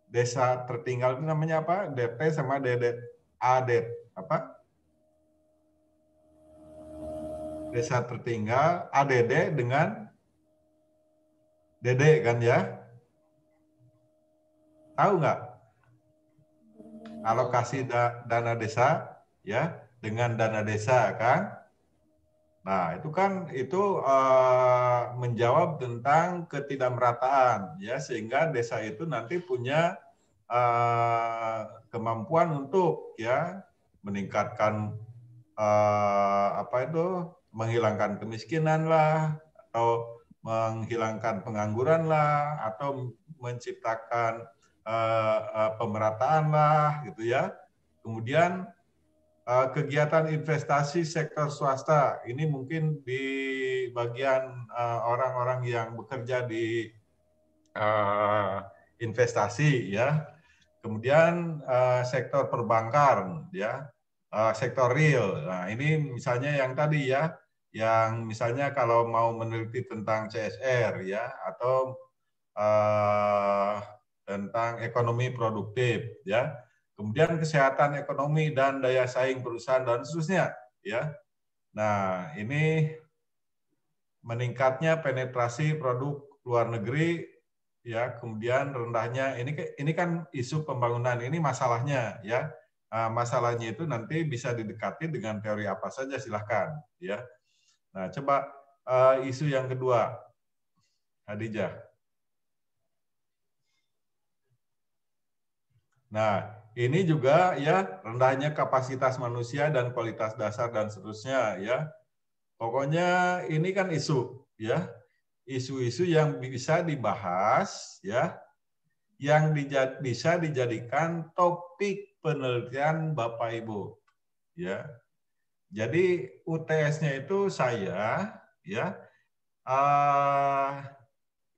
desa tertinggal itu namanya apa? DT sama DD, AD, apa? Desa tertinggal, ADD dengan DD kan ya? Tahu nggak? Alokasi dana desa ya dengan dana desa kan? Nah, itu kan menjawab tentang ketidakmerataan ya, sehingga desa itu nanti punya kemampuan untuk ya meningkatkan menghilangkan kemiskinan lah, atau menghilangkan pengangguran lah, atau menciptakan pemerataan lah gitu ya. Kemudian kegiatan investasi sektor swasta ini mungkin di bagian orang-orang yang bekerja di investasi ya. Kemudian sektor perbankan ya, sektor real. Nah, ini misalnya yang tadi ya, yang misalnya kalau mau meneliti tentang CSR ya, atau tentang ekonomi produktif ya. Kemudian kesehatan ekonomi dan daya saing perusahaan dan seterusnya ya. Nah, ini meningkatnya penetrasi produk luar negeri ya, kemudian rendahnya ini kan isu pembangunan, ini masalahnya ya. Masalahnya itu nanti bisa didekati dengan teori apa saja, silahkan ya. Nah, coba isu yang kedua, Hadijah. Nah, ini juga ya rendahnya kapasitas manusia dan kualitas dasar dan seterusnya ya. Pokoknya ini kan isu ya. Isu-isu yang bisa dibahas ya, yang bisa dijadikan topik penelitian Bapak Ibu ya. Jadi UTS-nya itu saya ya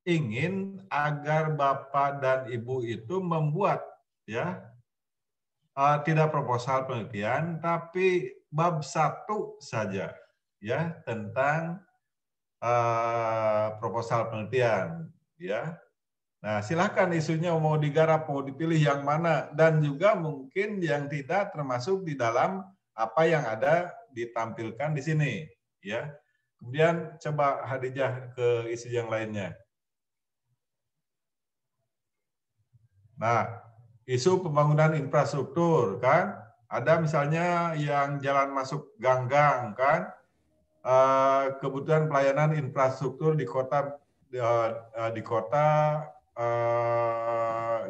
ingin agar Bapak dan Ibu itu membuat ya tidak proposal penelitian, tapi bab 1 saja ya tentang proposal penelitian ya. Nah, silahkan isunya mau digarap, mau dipilih yang mana, dan juga mungkin yang tidak termasuk di dalam apa yang ada ditampilkan di sini ya. Kemudian coba Hadijah ke isu yang lainnya. Nah, isu pembangunan infrastruktur kan, ada misalnya yang jalan masuk gang-gang kan, kebutuhan pelayanan infrastruktur di kota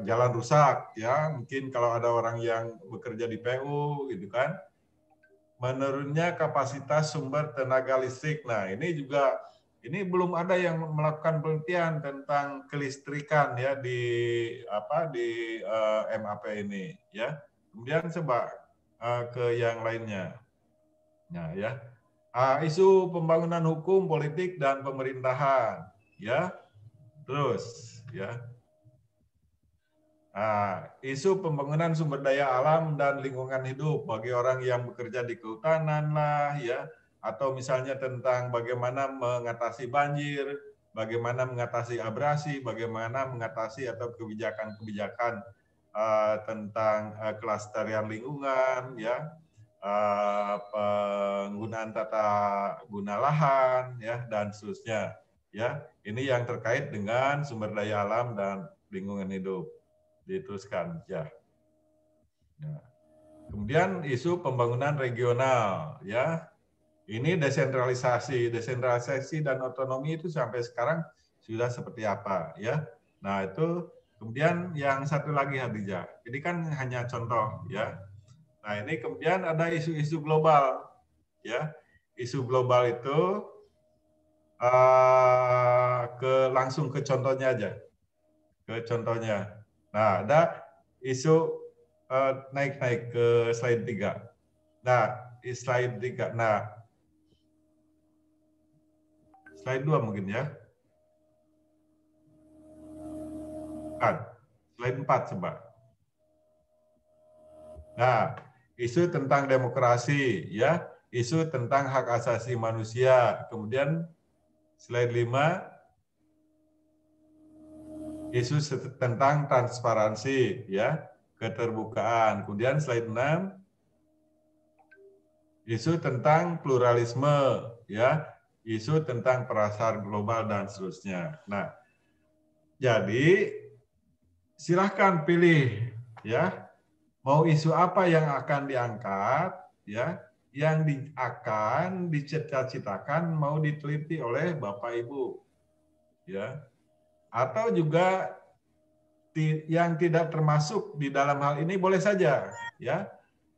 jalan rusak ya, mungkin kalau ada orang yang bekerja di PU gitu kan, menurunnya kapasitas sumber tenaga listrik. Nah, ini belum ada yang melakukan penelitian tentang kelistrikan ya di MAP ini ya. Kemudian coba ke yang lainnya. Nah, ya. Isu pembangunan hukum, politik dan pemerintahan ya. Terus ya. Isu pembangunan sumber daya alam dan lingkungan hidup bagi orang yang bekerja di kehutanan lah ya, atau misalnya tentang bagaimana mengatasi banjir, bagaimana mengatasi abrasi, bagaimana mengatasi atau kebijakan-kebijakan tentang kelestarian lingkungan ya, penggunaan tata guna lahan ya dan seterusnya ya. Ini yang terkait dengan sumber daya alam dan lingkungan hidup. Diteruskan ya. Nah, kemudian isu pembangunan regional ya. Ini desentralisasi dan otonomi itu sampai sekarang sudah seperti apa ya. Nah, itu kemudian yang satu lagi Hadijah. Ini kan hanya contoh ya. Nah, ini kemudian ada isu-isu global ya. Isu global itu langsung ke contohnya aja. Ke contohnya. Nah, ada isu naik ke slide 3. Nah, slide 3. Nah, slide 2 mungkin ya. Bukan. Slide 4 coba. Nah, isu tentang demokrasi ya, isu tentang hak asasi manusia. Kemudian slide 5. isu tentang transparansi, ya, keterbukaan. Kemudian slide 6, isu tentang pluralisme, ya, isu tentang perasaan global dan seterusnya. Nah, jadi silahkan pilih, ya, mau isu apa yang akan diangkat, ya, yang akan dicita-citakan mau diteliti oleh Bapak Ibu, ya, atau juga yang tidak termasuk di dalam hal ini boleh saja, ya.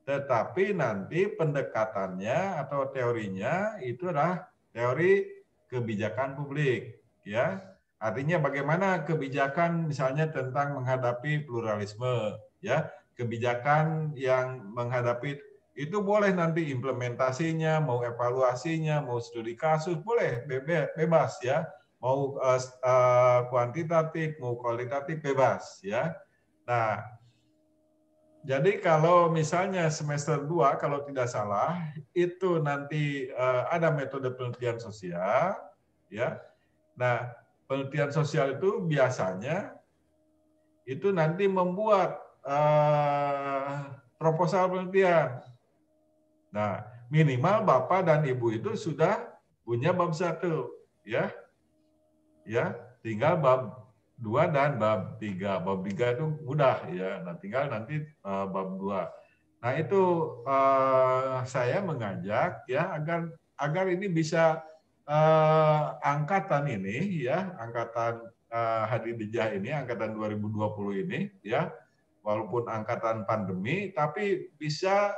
Tetapi nanti pendekatannya atau teorinya itu adalah teori kebijakan publik, ya. Artinya bagaimana kebijakan misalnya tentang menghadapi pluralisme, ya. Kebijakan yang menghadapi itu boleh nanti implementasinya, mau evaluasinya, mau studi kasus, boleh bebas, ya. Mau kuantitatif, mau kualitatif, bebas, ya. Nah, jadi kalau misalnya semester 2 kalau tidak salah itu nanti ada metode penelitian sosial, ya. Nah, penelitian sosial itu biasanya itu nanti membuat proposal penelitian. Nah, minimal Bapak dan Ibu itu sudah punya bab 1, ya. Ya, tinggal bab 2 dan bab 3. Bab 3 itu mudah, ya. Nah, tinggal nanti bab 2. Nah, itu saya mengajak, ya, agar ini bisa angkatan ini, ya, angkatan Hadi Dijah ini, angkatan 2020 ini, ya, walaupun angkatan pandemi, tapi bisa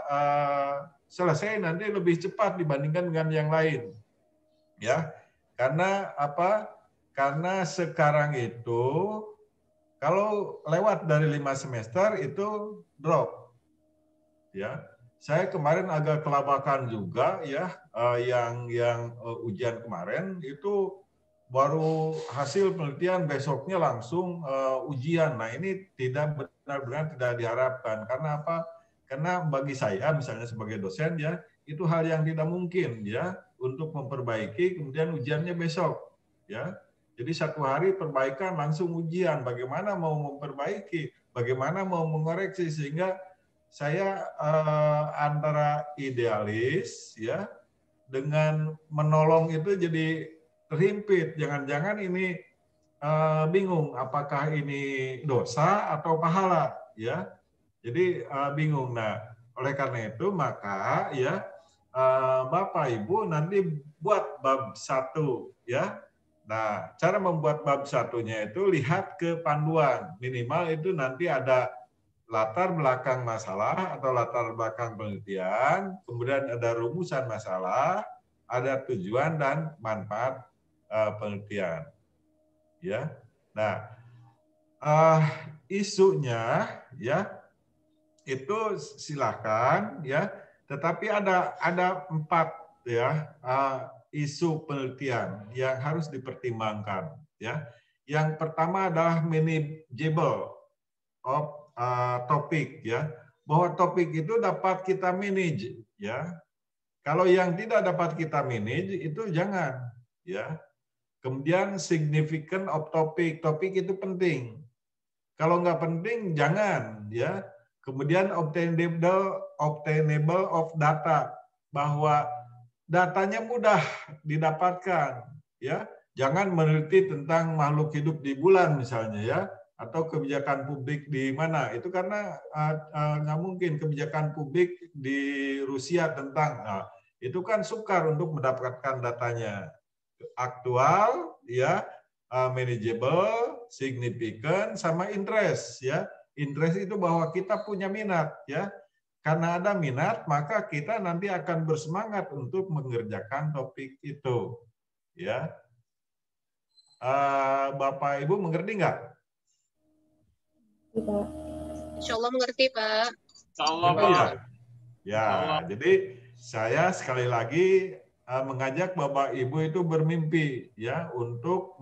selesai nanti lebih cepat dibandingkan dengan yang lain, ya. Karena apa? Karena sekarang itu kalau lewat dari 5 semester itu drop, ya. Saya kemarin agak kelabakan juga, ya, yang ujian kemarin itu baru hasil penelitian besoknya langsung ujian. Nah, ini tidak benar-benar tidak diharapkan. Karena apa? Karena bagi saya misalnya sebagai dosen, ya, itu hal yang tidak mungkin, ya, untuk memperbaiki kemudian ujiannya besok, ya. Jadi 1 hari perbaikan langsung ujian. Bagaimana mau memperbaiki? Bagaimana mau mengoreksi? Sehingga saya antara idealis, ya, dengan menolong itu jadi terhimpit. Jangan-jangan ini bingung apakah ini dosa atau pahala, ya. Jadi bingung. Nah, oleh karena itu maka, ya, Bapak Ibu nanti buat bab 1, ya. Nah, cara membuat bab 1-nya itu lihat ke panduan. Minimal itu nanti ada latar belakang masalah atau latar belakang penelitian, kemudian ada rumusan masalah, ada tujuan dan manfaat penelitian, ya. Nah, isunya, ya, itu silakan, ya, tetapi ada 4, ya, isu penelitian yang harus dipertimbangkan, ya. Yang pertama adalah manageable of topik, ya, bahwa topik itu dapat kita manage, ya. Kalau yang tidak dapat kita manage itu jangan, ya. Kemudian significant of topic, topik itu penting. Kalau nggak penting jangan, ya. Kemudian obtainable of data, bahwa datanya mudah didapatkan, ya. Jangan meneliti tentang makhluk hidup di bulan misalnya, ya, atau kebijakan publik di mana. Itu karena nggak mungkin kebijakan publik di Rusia tentang, nah, itu kan sukar untuk mendapatkan datanya. Aktual, ya, manageable, significant, sama interest, ya. Interest itu bahwa kita punya minat, ya. Karena ada minat, maka kita nanti akan bersemangat untuk mengerjakan topik itu, ya. Bapak Ibu mengerti nggak? Insya Allah mengerti, Pak. Mengerti ya? Ya, jadi saya sekali lagi mengajak Bapak Ibu itu bermimpi, ya, untuk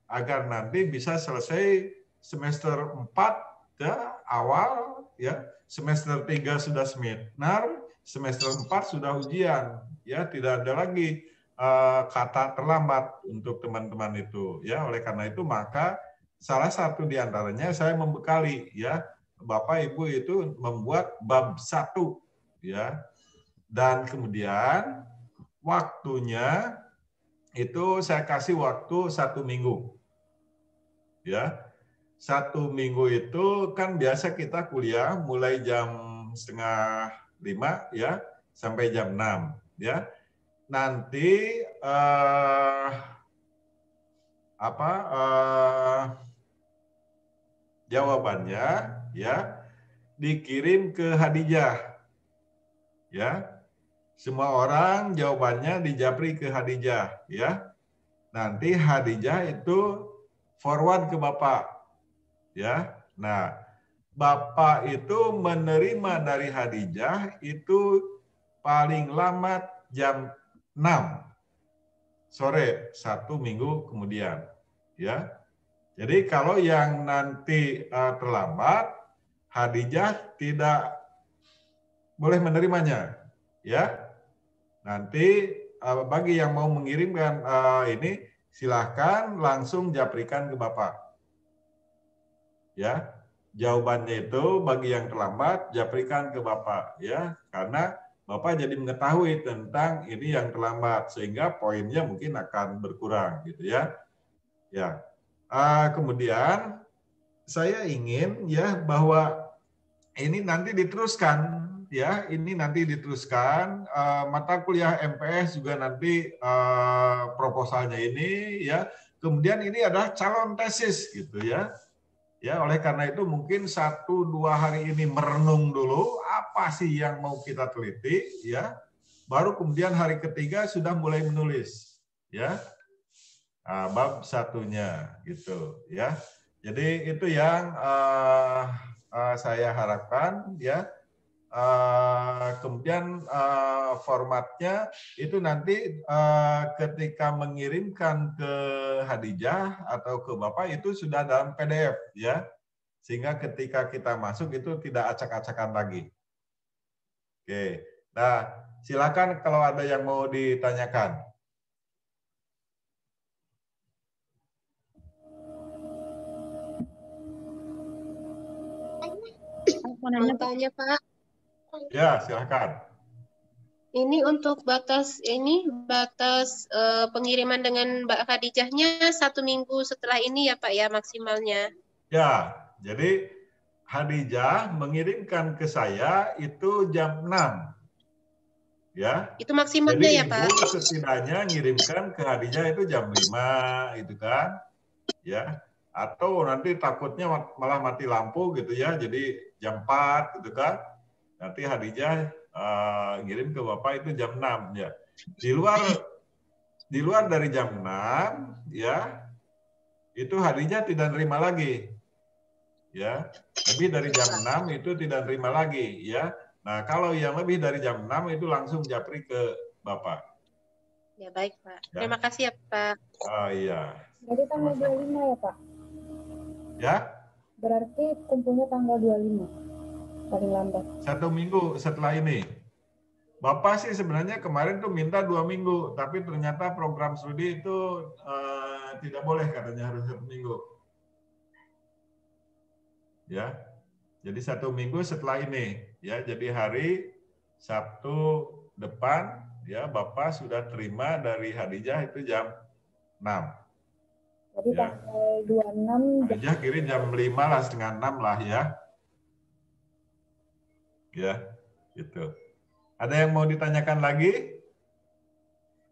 agar nanti bisa selesai semester 4, ya, awal, ya, semester 3 sudah seminar, semester 4 sudah ujian, ya, tidak ada lagi kata terlambat untuk teman-teman itu, ya. Oleh karena itu maka salah satu di antaranya saya membekali ya Bapak Ibu itu membuat bab 1 ya. Dan kemudian waktunya itu saya kasih waktu 1 minggu. Ya. 1 minggu itu kan biasa kita kuliah mulai jam 4:30 ya sampai jam 6 ya. Nanti jawabannya ya dikirim ke Hadijah. Ya. Semua orang jawabannya dijapri ke Hadijah ya. Nanti Hadijah itu forward ke Bapak. Ya. Nah, Bapak itu menerima dari Hadijah itu paling lambat jam 6 sore 1 minggu kemudian. Ya. Jadi kalau yang nanti terlambat, Hadijah tidak boleh menerimanya. Ya. Nanti bagi yang mau mengirimkan ini silahkan langsung japrikan ke Bapak. Ya, jawabannya itu bagi yang terlambat japrikan ke Bapak ya, karena Bapak jadi mengetahui tentang ini yang terlambat sehingga poinnya mungkin akan berkurang gitu ya. Ya. Kemudian saya ingin ya bahwa ini nanti diteruskan ya, ini nanti diteruskan mata kuliah MPS juga nanti proposalnya ini ya. Kemudian ini adalah calon tesis gitu ya. Ya, oleh karena itu mungkin 1-2 hari ini merenung dulu apa sih yang mau kita teliti ya. Baru kemudian hari ketiga sudah mulai menulis ya. Bab 1-nya gitu ya. Jadi itu yang saya harapkan ya. Kemudian formatnya itu nanti ketika mengirimkan ke Hadijah atau ke Bapak itu sudah dalam PDF ya, sehingga ketika kita masuk itu tidak acak-acakan lagi. Oke, nah silakan kalau ada yang mau ditanyakan. Mau tanya Pak, Ya silakan. ini untuk batas pengiriman dengan Mbak Khadijahnya 1 minggu setelah ini ya Pak ya maksimalnya. Ya, jadi Hadijah mengirimkan ke saya itu jam 6. Ya. Itu maksimalnya Jadi ya Pak? Ibu setidaknya ngirimkan ke Hadijah itu jam 5 itu kan. Ya. Atau nanti takutnya malah mati lampu gitu ya. Jadi jam 4 gitu kan. Nanti Hadijah ngirim ke Bapak itu jam 6 ya. Di luar dari jam 6 ya. Itu Hadijah tidak nerima lagi. Ya. Lebih dari jam 6 itu tidak nerima lagi ya. Nah, kalau yang lebih dari jam 6 itu langsung japri ke Bapak. Ya baik Pak. Ya. Terima kasih ya Pak. Oh iya. Jadi tanggal 25 ya Pak? Ya. Berarti kumpulnya tanggal 25 paling lambat. 1 minggu setelah ini. Bapak sih sebenarnya kemarin tuh minta 2 minggu, tapi ternyata program studi itu tidak boleh katanya harus 1 minggu. Ya. Jadi 1 minggu setelah ini. Ya, jadi hari Sabtu depan ya Bapak sudah terima dari Hadijah itu jam 6. Jadi ya. tanggal 26 Hadijah kirim jam 5 lah, setengah 6 lah ya. Ya, gitu. Ada yang mau ditanyakan lagi?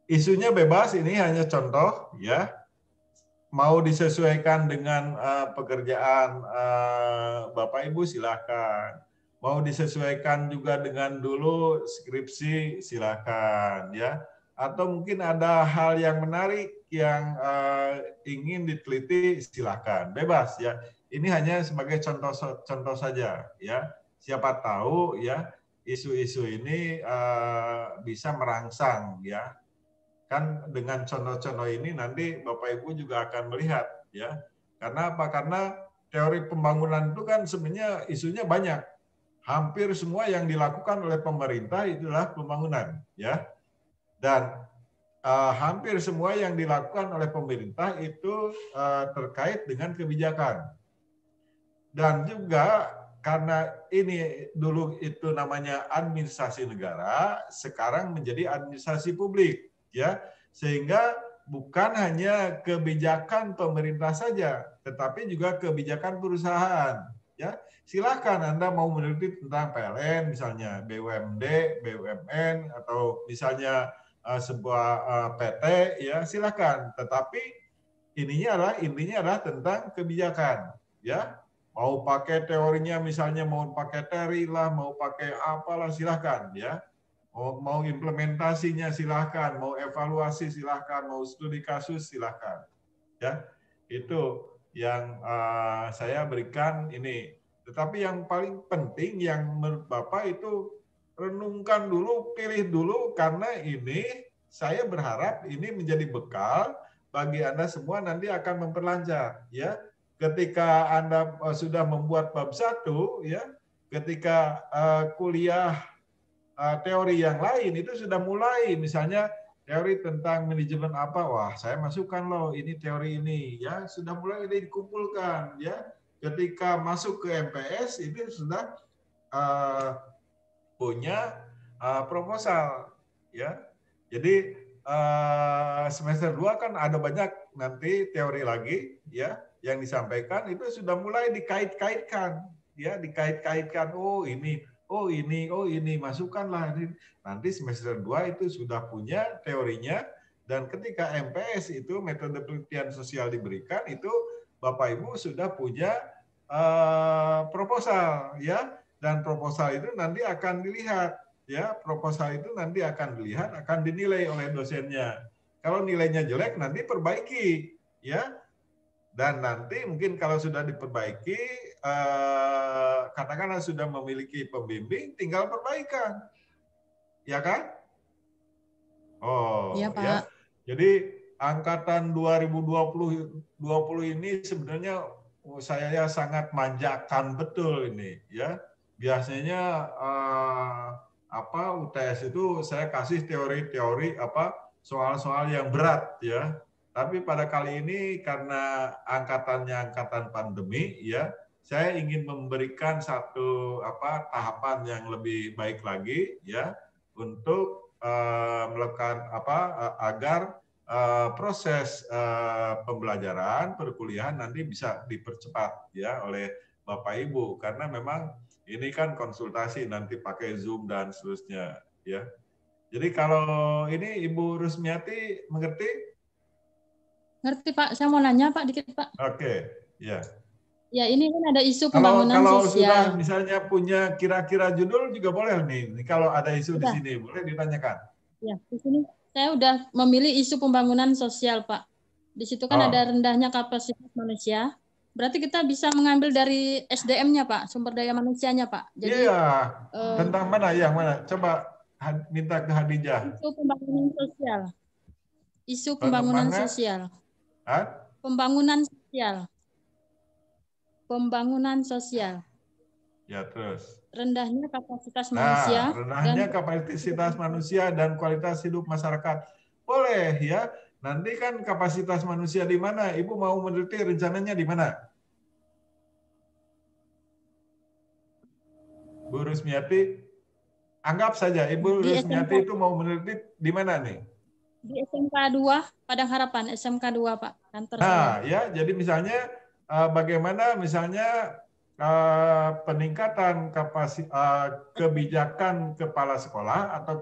Isunya bebas, ini hanya contoh ya. Mau disesuaikan dengan pekerjaan Bapak Ibu silakan. Mau disesuaikan juga dengan dulu skripsi silakan ya. Atau mungkin ada hal yang menarik yang ingin diteliti silakan. Bebas ya. Ini hanya sebagai contoh saja ya. Siapa tahu ya isu-isu ini bisa merangsang ya. Kan dengan contoh-contoh ini nanti Bapak Ibu juga akan melihat ya. Karena apa? Karena teori pembangunan itu kan sebenarnya isunya banyak. Hampir semua yang dilakukan oleh pemerintah itulah pembangunan ya. Dan hampir semua yang dilakukan oleh pemerintah itu terkait dengan kebijakan. Dan juga karena ini dulu itu namanya administrasi negara, sekarang menjadi administrasi publik, ya, sehingga bukan hanya kebijakan pemerintah saja, tetapi juga kebijakan perusahaan, ya. Silakan Anda mau meneliti tentang PLN, misalnya BUMD, BUMN, atau misalnya sebuah PT, ya silakan. Tetapi intinya adalah tentang kebijakan, ya. Mau pakai teorinya, misalnya mau pakai teori lah, mau pakai apalah silahkan, ya. Mau implementasinya silahkan, mau evaluasi silahkan, mau studi kasus silahkan, ya. Itu yang saya berikan ini. Tetapi yang paling penting yang menurut Bapak itu renungkan dulu, pilih dulu, karena ini saya berharap ini menjadi bekal bagi Anda semua nanti akan memperlancar, ya. Ketika Anda sudah membuat bab 1, ya, ketika kuliah teori yang lain itu sudah mulai, misalnya teori tentang manajemen apa, wah saya masukkan loh ini teori ini, ya sudah mulai dikumpulkan, ya. Ketika masuk ke MPS itu sudah punya proposal, ya. Jadi semester 2 kan ada banyak nanti teori lagi, ya, yang disampaikan itu sudah mulai dikait-kaitkan, ya, dikait-kaitkan, oh ini, masukkanlah. Nanti semester 2 itu sudah punya teorinya, dan ketika MPS itu metode penelitian sosial diberikan, itu Bapak Ibu sudah punya proposal, ya, dan proposal itu nanti akan dilihat, ya, proposal itu nanti akan dilihat, akan dinilai oleh dosennya. Kalau nilainya jelek nanti perbaiki, ya. Dan nanti mungkin kalau sudah diperbaiki, katakanlah sudah memiliki pembimbing, tinggal perbaikan, ya kan? Oh, Iya, Pak. ya. Jadi angkatan 2020 ini sebenarnya saya sangat manjakan betul ini, ya. Biasanya UTS itu saya kasih teori-teori soal-soal yang berat, ya. Tapi pada kali ini karena angkatannya angkatan pandemi, ya, saya ingin memberikan satu tahapan yang lebih baik lagi, ya, untuk melakukan agar proses pembelajaran perkuliahan nanti bisa dipercepat, ya, oleh Bapak Ibu, karena memang ini kan konsultasi nanti pakai Zoom dan seterusnya, ya. Jadi kalau ini Ibu Rusmiati mengerti? Ngerti, Pak. Saya mau nanya, Pak, dikit, Pak. Oke, ya. Ya, ini kan ada isu Kalau pembangunan sudah sosial. misalnya punya kira-kira judul juga boleh nih. Kalau ada isu di sini boleh ditanyakan. Ya, di sini saya udah memilih isu pembangunan sosial, Pak. Di situ kan ada rendahnya kapasitas manusia. Berarti kita bisa mengambil dari SDM-nya, Pak, sumber daya manusianya, Pak. Jadi, iya. Tentang mana? Yang mana? Coba minta ke Hadijah. Isu pembangunan sosial. Isu pembangunan sosial. Pembangunan sosial. Pembangunan sosial. Ya, terus. Rendahnya kapasitas manusia. Rendahnya kapasitas manusia dan kualitas hidup masyarakat. Boleh, ya. Nanti kan kapasitas manusia di mana? Ibu mau meneliti rencananya di mana? Bu Rusmiati, anggap saja Ibu Rusmiati itu mau meneliti di mana nih? Di SMK 2, Padang Harapan, SMK 2, Pak. Kantor saya. Ya, jadi misalnya bagaimana misalnya peningkatan kebijakan kepala sekolah atau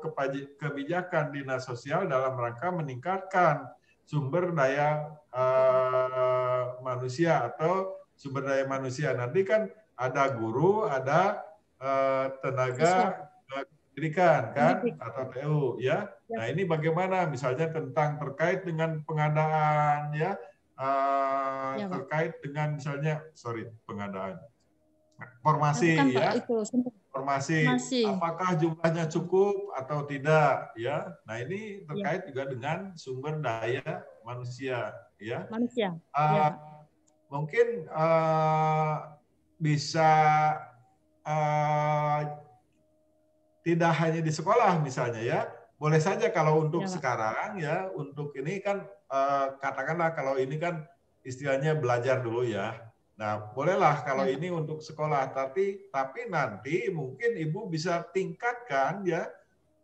kebijakan dinas sosial dalam rangka meningkatkan sumber daya manusia atau sumber daya manusia. Nanti kan ada guru, ada tenaga pendidikan kan atau TU, ya. Nah, ini bagaimana misalnya tentang terkait dengan pengadaan, ya, terkait dengan misalnya pengadaan formasi, ya, formasi apakah jumlahnya cukup atau tidak, ya. Nah, ini terkait juga dengan sumber daya manusia, ya. Mungkin bisa tidak hanya di sekolah misalnya, ya, boleh saja kalau untuk Ya, Pak. sekarang ya, untuk ini kan katakanlah kalau ini kan istilahnya belajar dulu ya. Nah, bolehlah kalau Ya, Pak. ini untuk sekolah, tapi nanti mungkin Ibu bisa tingkatkan ya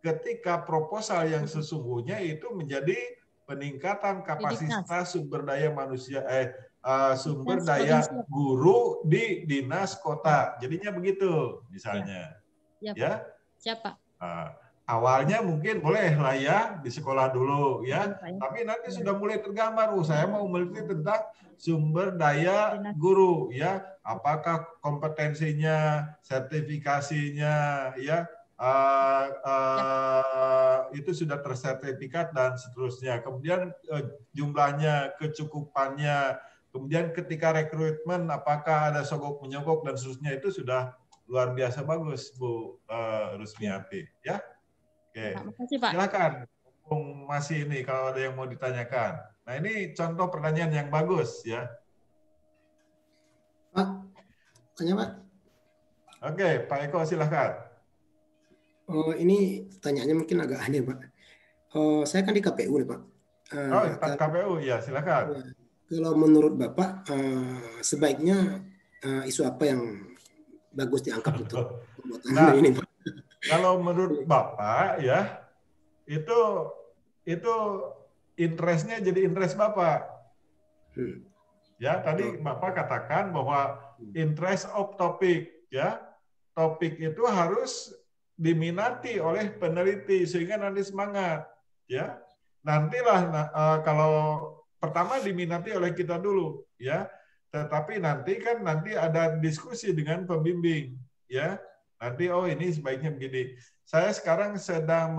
ketika proposal yang sesungguhnya itu menjadi peningkatan Dinas, kapasitas sumber daya manusia sumber Dinas daya provinsi. guru di dinas kota. Jadinya begitu Ya, misalnya. ya, Pak. Ya. Siapa? Awalnya mungkin boleh lah ya di sekolah dulu ya, Boleh, Pak, ya. tapi nanti Ya. sudah mulai tergambar, saya mau meneliti tentang sumber daya Dinas. guru ya, apakah kompetensinya, sertifikasinya ya, itu sudah tersertifikat dan seterusnya. Kemudian jumlahnya, kecukupannya, kemudian ketika rekrutmen apakah ada sogok menyogok dan seterusnya, itu sudah luar biasa bagus Bu Rusmiati ya. Oke, Makasih, Pak. silakan. Masih ini kalau ada yang mau ditanyakan. Nah ini contoh pertanyaan yang bagus ya. Pak, tanya Pak. Oke, Pak Eko silakan. Oh, ini pertanyaannya mungkin agak aneh Pak. Saya kan di KPU nih Pak. KPU ya silakan. Kalau menurut Bapak sebaiknya isu apa yang bagus diangkat untuk pembuatan ini Pak? Kalau menurut Bapak ya itu interestnya jadi interest Bapak. Ya, tadi Bapak katakan bahwa interest of topic ya. Topik itu harus diminati oleh peneliti sehingga nanti semangat ya. Nantilah kalau pertama diminati oleh kita dulu ya. Tetapi nanti ada diskusi dengan pembimbing ya. Nanti ini sebaiknya begini. Saya sekarang sedang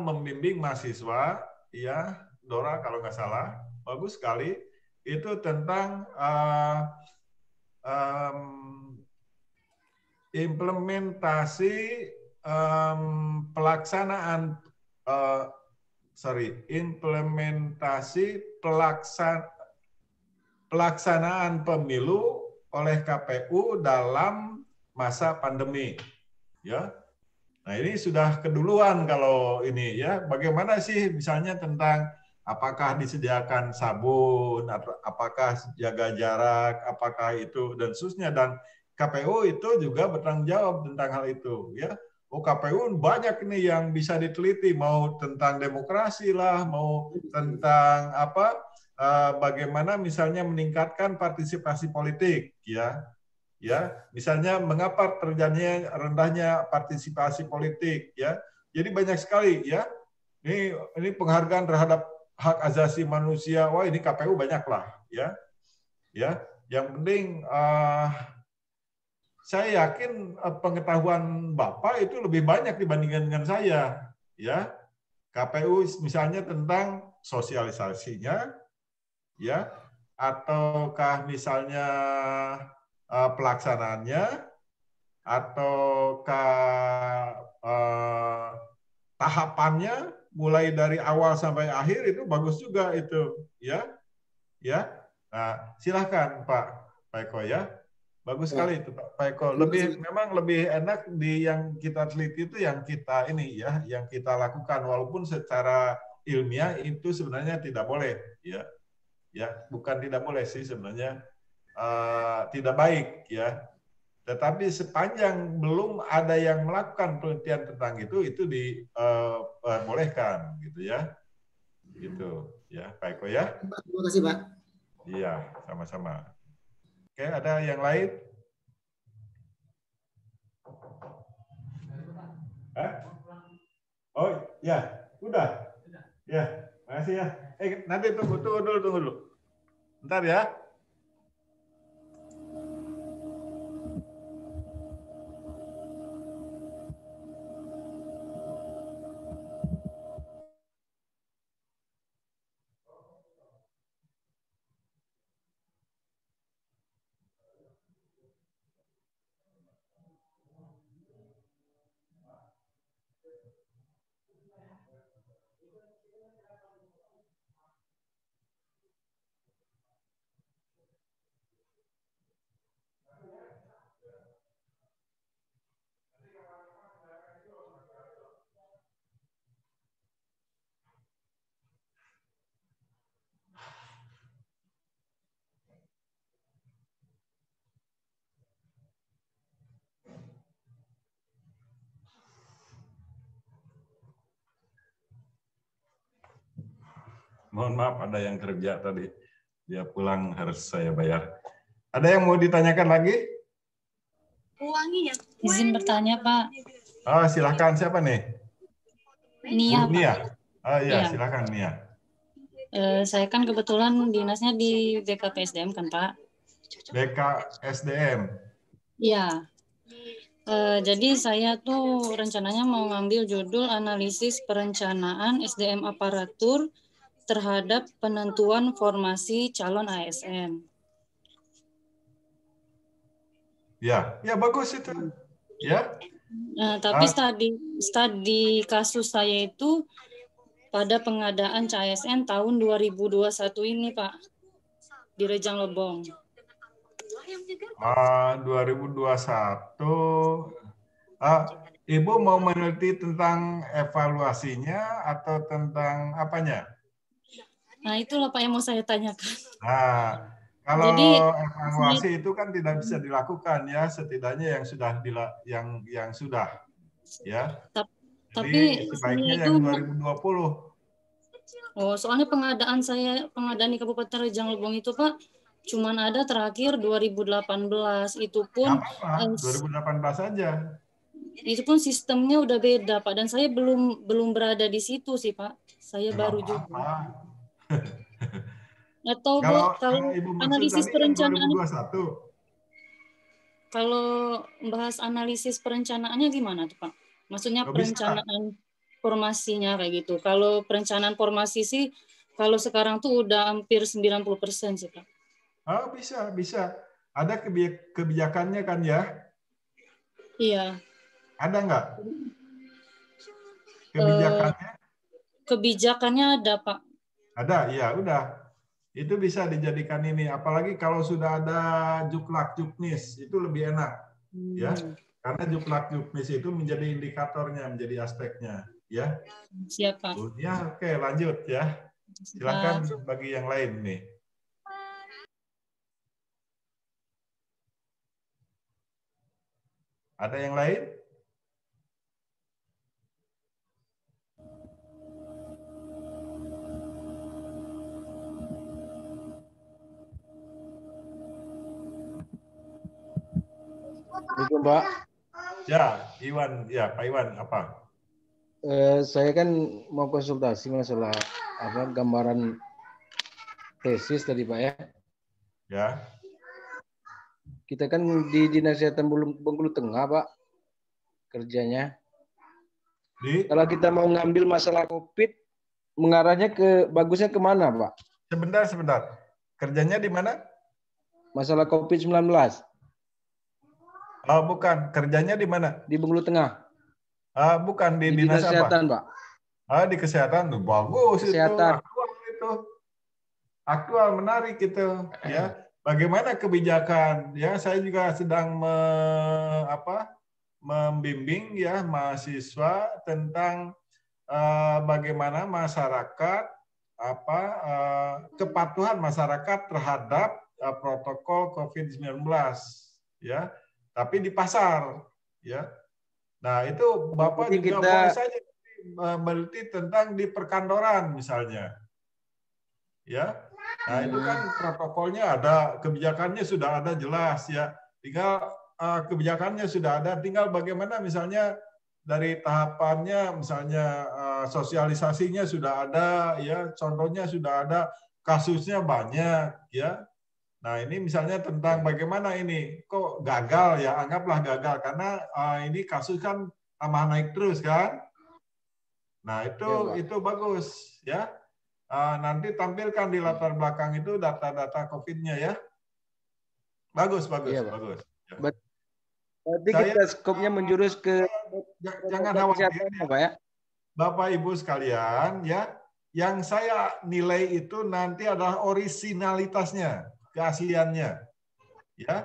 membimbing mahasiswa ya, Dora kalau nggak salah, bagus sekali. Itu tentang implementasi pelaksanaan pemilu oleh KPU dalam masa pandemi ya. Nah, ini sudah keduluan kalau ini ya. Bagaimana sih misalnya tentang apakah disediakan sabun, atau apakah jaga jarak, apakah itu dan seterusnya, dan KPU itu juga bertanggung jawab tentang hal itu ya. KPU banyak nih yang bisa diteliti, mau tentang demokrasi lah, mau tentang bagaimana misalnya meningkatkan partisipasi politik ya. Ya, misalnya mengapa terjadinya rendahnya partisipasi politik ya. Jadi banyak sekali ya. Ini penghargaan terhadap hak asasi manusia. Wah, ini KPU banyaklah ya. Ya, yang penting saya yakin pengetahuan Bapak itu lebih banyak dibandingkan dengan saya ya. KPU misalnya tentang sosialisasinya ya, ataukah misalnya pelaksanaannya, ataukah tahapannya mulai dari awal sampai akhir, itu bagus juga itu ya. Nah, silahkan Pak Eko ya, bagus sekali itu Pak Eko. Memang lebih enak di yang kita teliti itu yang kita ini ya, yang kita lakukan, walaupun secara ilmiah itu sebenarnya tidak boleh ya. Bukan tidak boleh sih sebenarnya, tidak baik ya. Tetapi sepanjang belum ada yang melakukan penelitian tentang itu dibolehkan gitu ya. Gitu ya, Pak Eko ya. Terima kasih Pak. Iya, sama-sama. Oke, ada yang lain? Oh ya, udah. Ya, makasih ya. Nanti tunggu dulu. Bentar ya. Mohon maaf, ada yang kerja tadi. Dia pulang harus saya bayar. Ada yang mau ditanyakan lagi? Izin bertanya, Pak. Oh, silakan. Siapa nih? Nia, Bu Nia. Pak. Oh iya, Iya. silakan Nia. Saya kan kebetulan dinasnya di BKPSDM kan, Pak. BKSDM. Iya. Jadi saya tuh rencananya mau ngambil judul analisis perencanaan SDM aparatur terhadap penentuan formasi calon ASN. Ya, ya bagus itu. Ya. Tapi studi kasus saya itu pada pengadaan CASN tahun 2021 ini, Pak, di Rejang Lebong. 2021. Ibu mau meneliti tentang evaluasinya atau tentang apanya? Nah, itulah Pak yang mau saya tanyakan. Nah, kalau Jadi, evaluasi itu kan tidak bisa dilakukan ya, setidaknya yang sudah yang sudah ya. Jadi sebaiknya yang 2020. Oh, soalnya pengadaan di Kabupaten Rejang Lebong itu, Pak, cuman ada terakhir 2018. Itu pun 2018 saja. Itu pun sistemnya udah beda, Pak, dan saya belum berada di situ sih, Pak. Saya baru juga. Atau kalau Ibu analisis tadi perencanaan, 2021. kalau bahas analisis perencanaannya gimana tuh, Pak? Maksudnya perencanaan formasinya kayak gitu. Kalau perencanaan formasi sih, kalau sekarang tuh udah hampir 90% sih, Pak. Oh, bisa. Ada kebijakannya kan ya? Iya. Ada nggak? Kebijakannya? Kebijakannya ada, Pak. Ada, ya udah. Itu bisa dijadikan ini. Apalagi kalau sudah ada juklak juknis, itu lebih enak, ya. Karena juklak juknis itu menjadi indikatornya, menjadi aspeknya, ya. Siap, Pak. Ya, oke, lanjut ya. Silakan bagi yang lain nih. Ada yang lain? Assalamualaikum, Pak. Ya, Iwan. Ya, Pak Iwan, apa? Saya kan mau konsultasi masalah gambaran tesis tadi, Pak ya. Ya. Kita kan di Dinas Kesehatan Bengkulu Tengah, Pak, kerjanya. Kalau kita mau ngambil masalah COVID, mengarahnya bagusnya kemana, Pak? Sebentar. Kerjanya di mana? Masalah COVID-19. Oh, bukan. Kerjanya di mana? Di Bengkulu Tengah. Bukan di Dinas Kesehatan, Pak. Di kesehatan. Bagus kesehatan. Itu. Aktual, menarik itu. Ya. Bagaimana kebijakan? Ya, saya juga sedang membimbing ya mahasiswa tentang bagaimana masyarakat kepatuhan masyarakat terhadap protokol COVID-19 ya, tapi di pasar ya. Nah, itu Bapak juga boleh saja meneliti tentang di perkantoran misalnya. Ya. Nah, itu kan protokolnya ada, kebijakannya sudah ada jelas ya. Tinggal kebijakannya sudah ada, tinggal bagaimana misalnya dari tahapannya, misalnya sosialisasinya sudah ada, ya, contohnya sudah ada, kasusnya banyak, ya. Nah, ini misalnya tentang bagaimana ini kok gagal ya, anggaplah gagal karena ini kasus kan tambah naik terus kan. Nah, itu bagus, ya. Nanti tampilkan di latar belakang itu data-data COVID-nya ya. Bagus. Iya, bagus. Ya. Berarti kita skopnya menjurus ke jangan khawatir ya, Pak ya. Bapak Ibu sekalian ya, yang saya nilai itu nanti adalah orisinalitasnya, keasliannya. Ya.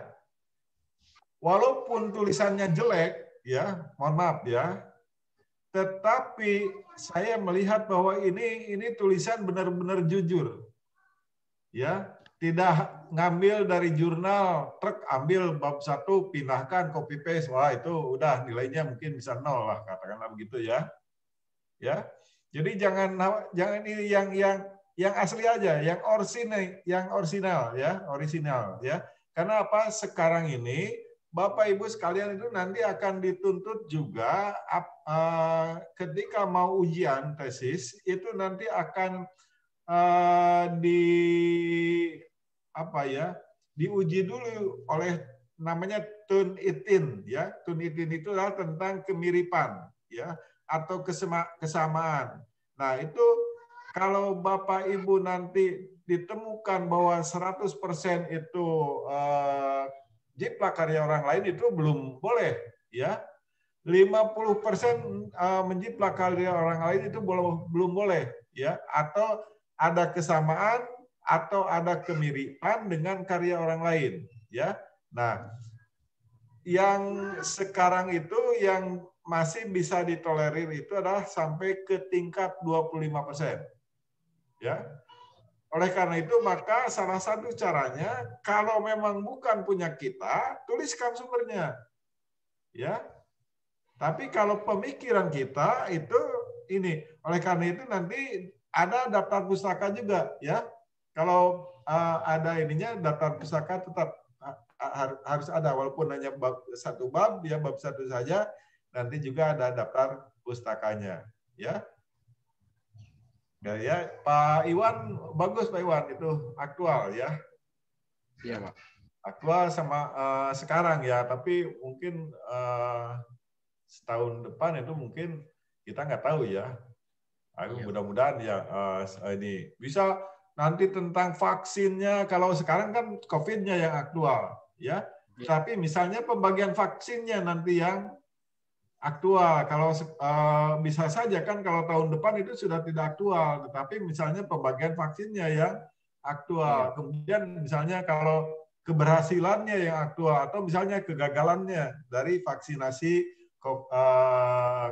Walaupun tulisannya jelek ya, mohon maaf ya. Tetapi saya melihat bahwa ini tulisan benar-benar jujur. Ya, tidak ngambil dari jurnal, truk ambil bab 1, pindahkan, copy paste, wah itu udah nilainya mungkin bisa 0 lah, katakanlah begitu ya. Ya. Jadi jangan ini yang asli aja, yang orisinal ya. Karena apa? Sekarang ini Bapak Ibu sekalian itu nanti akan dituntut juga ketika mau ujian tesis itu nanti akan diuji dulu oleh namanya Turnitin ya. Turnitin itu adalah tentang kemiripan ya atau kesamaan. Nah, itu kalau Bapak Ibu nanti ditemukan bahwa 100% itu jiplak karya orang lain itu belum boleh ya. 50% menjiplak karya orang lain itu belum boleh ya, atau ada kesamaan atau ada kemiripan dengan karya orang lain ya. Nah, yang sekarang itu yang masih bisa ditolerir itu adalah sampai ke tingkat 25%. Ya. Oleh karena itu maka salah satu caranya kalau memang bukan punya kita, tuliskan sumbernya. Ya. Tapi kalau pemikiran kita itu ini, oleh karena itu nanti ada daftar pustaka juga ya. Kalau ada ininya daftar pustaka tetap harus ada walaupun hanya satu bab ya, bab satu saja, nanti juga ada daftar pustakanya ya. Ya, Pak Iwan bagus Pak Iwan itu aktual ya. Iya Pak. Aktual sama sekarang ya, tapi mungkin setahun depan itu mungkin kita nggak tahu ya. Mudah-mudahan ya ini bisa nanti tentang vaksinnya. Kalau sekarang kan COVID-nya yang aktual ya. Tapi misalnya pembagian vaksinnya nanti yang aktual. Kalau bisa saja kan kalau tahun depan itu sudah tidak aktual, tetapi misalnya pembagian vaksinnya yang aktual. Kemudian misalnya kalau keberhasilannya yang aktual atau misalnya kegagalannya dari vaksinasi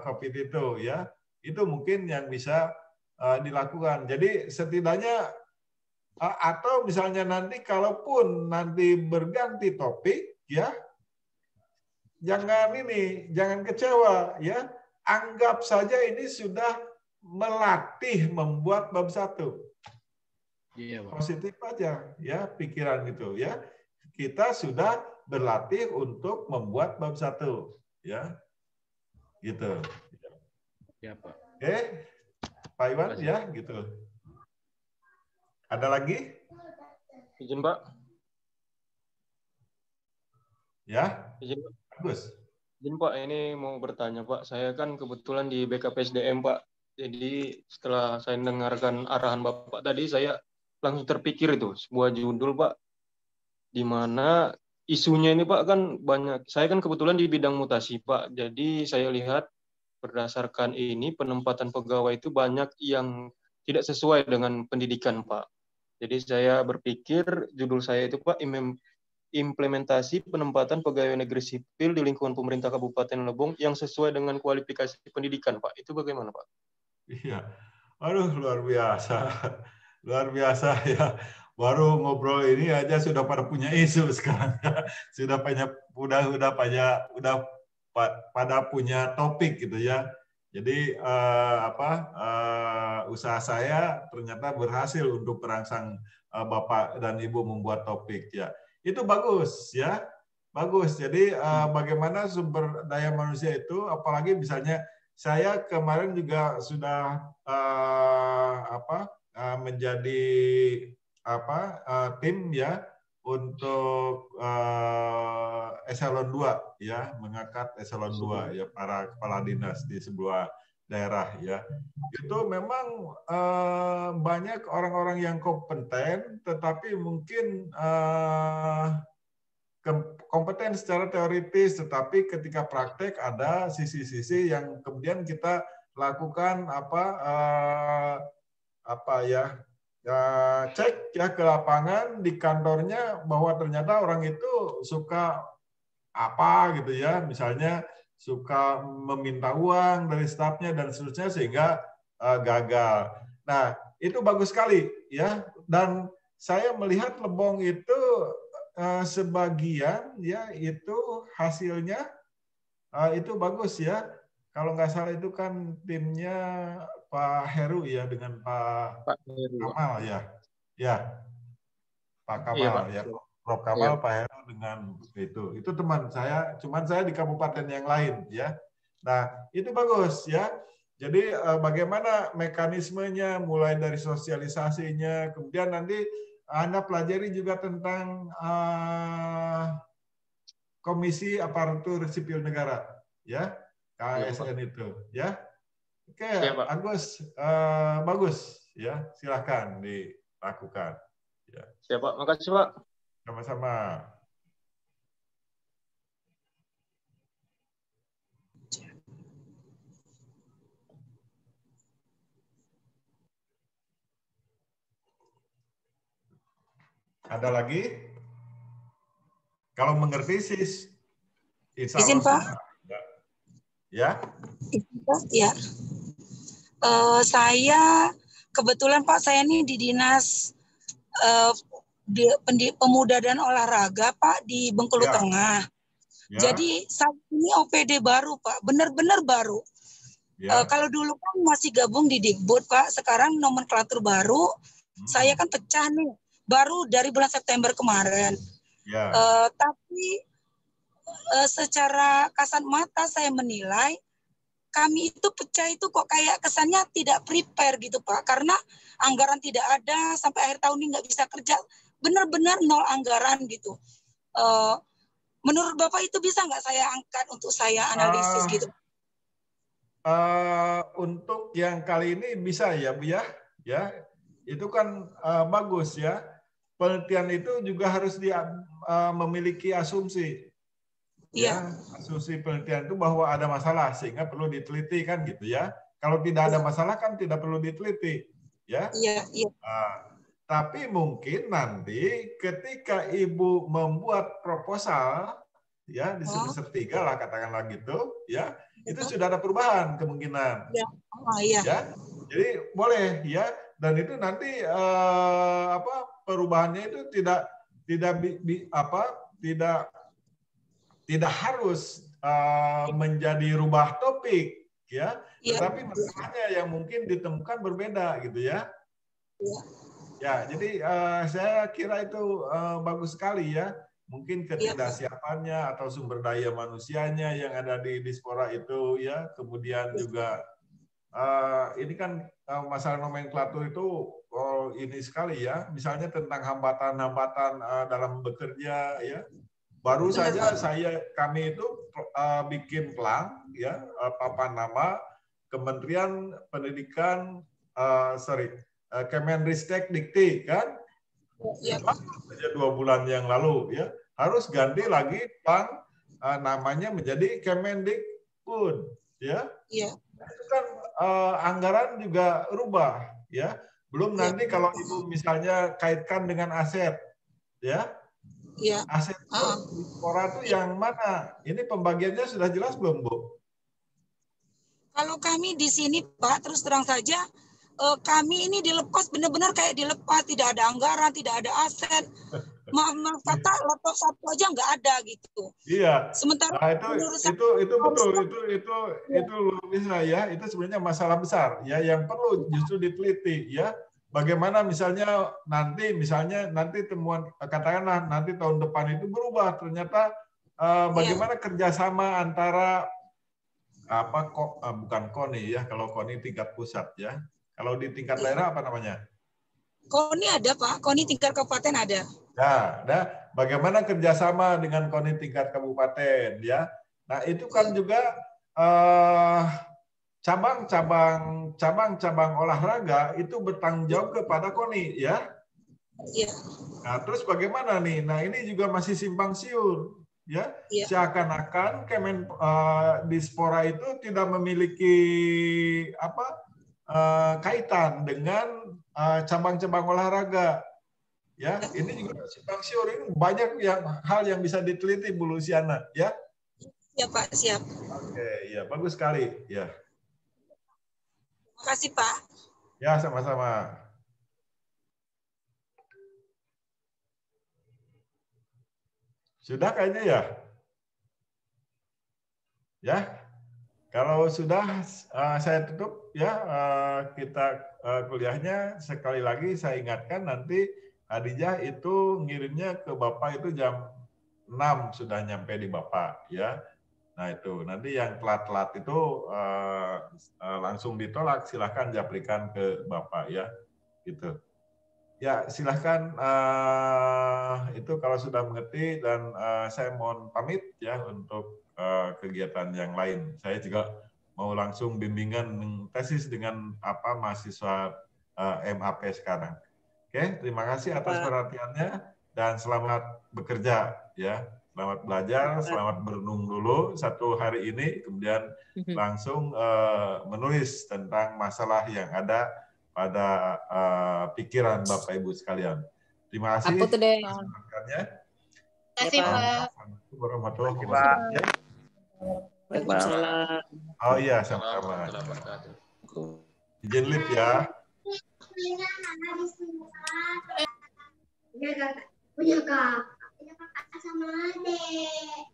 COVID itu ya, itu mungkin yang bisa dilakukan. Jadi setidaknya atau misalnya nanti kalaupun nanti berganti topik ya, jangan kecewa ya. Anggap saja ini sudah melatih membuat bab 1. Iya, Pak. Positif aja ya pikiran itu ya. Kita sudah berlatih untuk membuat bab 1 ya. Gitu. Ya, Pak. Oke. Pak Iwan ya gitu. Ada lagi? Izin, Pak. Ya. Izin, Pak. Bagus. Izin Pak, ini mau bertanya Pak. Saya kan kebetulan di BKPSDM Pak. Jadi setelah saya mendengarkan arahan Bapak tadi, saya langsung terpikir itu sebuah judul Pak. Di mana isunya ini Pak kan banyak. Saya kan kebetulan di bidang mutasi Pak. Jadi saya lihat berdasarkan ini penempatan pegawai itu banyak yang tidak sesuai dengan pendidikan Pak. Jadi saya berpikir judul saya itu Pak, implementasi penempatan pegawai negeri sipil di lingkungan pemerintah Kabupaten Lebong yang sesuai dengan kualifikasi pendidikan, Pak. Itu bagaimana, Pak? Iya. Aduh, luar biasa. Luar biasa ya. Baru ngobrol ini aja sudah pada punya isu sekarang. Sudah pada punya topik gitu ya. Jadi usaha saya ternyata berhasil untuk merangsang Bapak dan Ibu membuat topik ya. Itu bagus ya, bagus. Jadi bagaimana sumber daya manusia itu, apalagi misalnya saya kemarin juga sudah menjadi tim ya untuk eselon 2 ya, mengangkat eselon 2 ya para kepala dinas di sebuah daerah ya. Itu memang banyak orang-orang yang kompeten, tetapi mungkin kompeten secara teoritis, tetapi ketika praktek ada sisi-sisi yang kemudian kita lakukan cek ya ke lapangan di kantornya bahwa ternyata orang itu suka apa gitu ya, misalnya suka meminta uang dari stafnya dan seterusnya sehingga gagal. Nah, itu bagus sekali ya. Dan saya melihat Lebong itu sebagian ya itu hasilnya itu bagus ya. Kalau nggak salah itu kan timnya Pak Heru ya dengan Pak Heru. Kamal ya. Ya. Pak Kamal Iya, Pak. ya. Prof Kamal, Pak Heru dengan itu teman saya, cuman saya di kabupaten yang lain ya. Nah, itu bagus ya. Jadi bagaimana mekanismenya mulai dari sosialisasinya, kemudian nanti Anda pelajari juga tentang Komisi Aparatur Sipil Negara ya, KASN itu ya. Oke, Agus, bagus ya, silakan dilakukan. Ya. Siap, Pak. Makasih, Pak. Sama-sama. Ada lagi? Kalau mengerti sih, izin Pak. Ya. Izin Pak, ya. Saya kebetulan Pak, saya ini di dinas pemuda dan olahraga Pak di Bengkulu Tengah. Ya. Jadi saat ini OPD baru Pak, benar-benar baru. Ya. Kalau dulu kan masih gabung di Dikbud Pak, sekarang nomenklatur baru. Saya kan pecah nih, baru dari bulan September kemarin. Ya. Tapi secara kasat mata saya menilai kami itu pecah itu kok kayak kesannya tidak prepare gitu Pak, karena anggaran tidak ada, sampai akhir tahun ini nggak bisa kerja, benar-benar nol anggaran gitu. Menurut Bapak itu bisa nggak saya angkat untuk saya analisis gitu? Untuk yang kali ini bisa ya Bu ya, itu kan bagus ya. Penelitian itu juga harus memiliki asumsi. Ya, asumsi penelitian itu bahwa ada masalah sehingga perlu diteliti kan gitu ya. Kalau tidak ada masalah kan tidak perlu diteliti, ya. Iya. Tapi mungkin nanti ketika Ibu membuat proposal, ya di semester 3 lah katakanlah gitu, ya, itu sudah ada perubahan kemungkinan. Iya. Ya, jadi boleh ya. Dan itu nanti perubahannya itu tidak harus menjadi rubah topik ya, tetapi masalahnya yang mungkin ditemukan berbeda gitu ya. Ya, jadi saya kira itu bagus sekali ya. Mungkin ketidaksiapannya atau sumber daya manusianya yang ada di diaspora itu ya, kemudian juga ini kan masalah nomenklatur itu ini sekali ya, misalnya tentang hambatan-hambatan dalam bekerja ya. Baru saja kami itu bikin plan ya, papan nama Kementerian Pendidikan Kemenristek Dikti kan. Saja 2 bulan yang lalu ya, harus ganti lagi namanya menjadi Kemendikbud ya. Itu kan anggaran juga rubah ya. Belum nanti kalau Ibu misalnya kaitkan dengan aset ya. Aset diaspora itu yang mana? Ini pembagiannya sudah jelas belum, Bu? Kalau kami di sini, Pak, terus terang saja, kami ini dilepas, benar-benar kayak dilepas, tidak ada anggaran, tidak ada aset. Maaf kata, laptop satu aja nggak ada gitu. Iya. Sementara nah, itu betul, itu bisa ya. Itu sebenarnya masalah besar ya, yang perlu justru diteliti ya. Bagaimana misalnya nanti temuan katakanlah nanti tahun depan itu berubah ternyata bagaimana kerjasama antara bukan KONI ya, kalau KONI tingkat pusat ya, kalau di tingkat daerah apa namanya? KONI ada Pak, KONI tingkat kabupaten ada. Nah, bagaimana kerjasama dengan KONI tingkat kabupaten ya? Nah itu kan juga cabang-cabang olahraga itu bertanggung jawab kepada KONI ya. Iya. Nah, terus bagaimana nih? Nah, ini juga masih simpang siur ya. Seakan-akan Diaspora itu tidak memiliki kaitan dengan cabang-cabang olahraga. Ya, ini juga simpang siur, ini banyak hal yang bisa diteliti Bu Luciana ya. Ya Pak, siap. Oke, ya bagus sekali ya. Terima kasih Pak. Ya, sama-sama. Sudah kayaknya ya? Ya? Kalau sudah saya tutup ya kita kuliahnya. Sekali lagi saya ingatkan nanti Khadijah itu ngirimnya ke Bapak itu jam 6 sudah nyampe di Bapak ya. Nah itu nanti yang telat-telat itu langsung ditolak, silahkan japrikan ke Bapak ya gitu. Ya silahkan itu kalau sudah mengerti, dan saya mohon pamit ya untuk kegiatan yang lain. Saya juga mau langsung bimbingan tesis dengan mahasiswa MAP sekarang. Oke, terima kasih atas perhatiannya dan selamat bekerja ya. Selamat belajar, selamat berenung dulu satu hari ini, kemudian langsung menulis tentang masalah yang ada pada pikiran Bapak Ibu sekalian. Terima kasih. Aku tuh deh. Terima kasih Pak. Assalamualaikum warahmatullahi wabarakatuh. Waalaikumsalam. Oh iya, sama-sama. Izin lift ya. Punya kakak sama adik.